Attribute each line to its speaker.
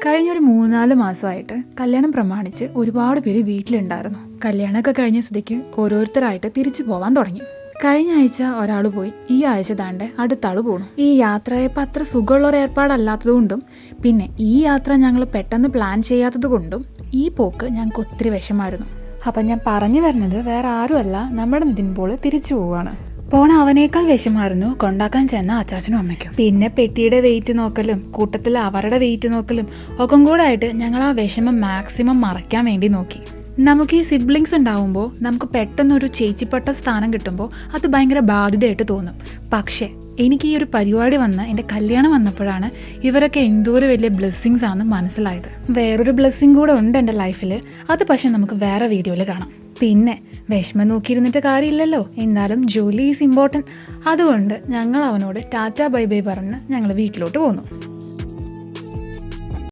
Speaker 1: കഴിഞ്ഞൊരു 3-4 മാസമായിട്ട് കല്യാണം പ്രമാണിച്ച് ഒരുപാട് പേര് വീട്ടിലുണ്ടായിരുന്നു. കല്യാണമൊക്കെ കഴിഞ്ഞ സ്ഥിതിക്ക് ഓരോരുത്തരായിട്ട് തിരിച്ചു പോവാൻ തുടങ്ങി. കഴിഞ്ഞ ആഴ്ച ഒരാൾ പോയി, ഈ ആഴ്ച താണ്ടെ അടുത്ത ആൾ പോകണം. ഈ യാത്രയപ്പോൾ അത്ര സുഖമുള്ളൊരു ഏർപ്പാടല്ലാത്തതുകൊണ്ടും പിന്നെ ഈ യാത്ര ഞങ്ങൾ പെട്ടെന്ന് പ്ലാൻ ചെയ്യാത്തത് കൊണ്ടും ഈ പോക്ക് ഞങ്ങൾക്ക് ഒത്തിരി വിഷമായിരുന്നു. അപ്പം ഞാൻ പറഞ്ഞു വരുന്നത് വേറെ ആരുമല്ല, നമ്മുടെ നിതിൻ പോൾ തിരിച്ചു പോവുകയാണ്. പോണ അവനേക്കാൾ വിഷമായിരുന്നു കൊണ്ടാക്കാൻ ചെന്ന അച്ചാച്ചനും അമ്മയ്ക്കും. പിന്നെ പെട്ടിയുടെ വെയിറ്റ് നോക്കലും കൂട്ടത്തിൽ അവരുടെ വെയിറ്റ് നോക്കലും ഒക്കെ കൂടെ ആയിട്ട് ഞങ്ങൾ ആ വിഷമം മാക്സിമം മറയ്ക്കാൻ വേണ്ടി നോക്കി. നമുക്ക് ഈ സിബ്ലിങ്സ് ഉണ്ടാവുമ്പോൾ നമുക്ക് പെട്ടെന്നൊരു ചേച്ചിപ്പട്ട സ്ഥാനം കിട്ടുമ്പോൾ അത് ഭയങ്കര ബാധ്യതയായിട്ട് തോന്നും. പക്ഷേ എനിക്ക് ഈ ഒരു പരിപാടി വന്ന് എൻ്റെ കല്യാണം വന്നപ്പോഴാണ് ഇവരൊക്കെ എന്തോരം വലിയ ബ്ലെസ്സിങ്സ് ആണെന്ന് മനസ്സിലായത്. വേറൊരു ബ്ലെസ്സിങ് കൂടെ ഉണ്ട് എൻ്റെ ലൈഫിൽ, അത് പക്ഷെ നമുക്ക് വേറെ വീഡിയോയിൽ കാണാം. പിന്നെ വിഷമം നോക്കിയിരുന്നിട്ട് കാര്യമില്ലല്ലോ, എന്നാലും ജോലി ഈസ് ഇമ്പോർട്ടൻറ്റ്. അതുകൊണ്ട് ഞങ്ങൾ അവനോട് ടാറ്റ ബൈ ബൈ പറഞ്ഞ് ഞങ്ങൾ വീട്ടിലോട്ട് പോന്നു.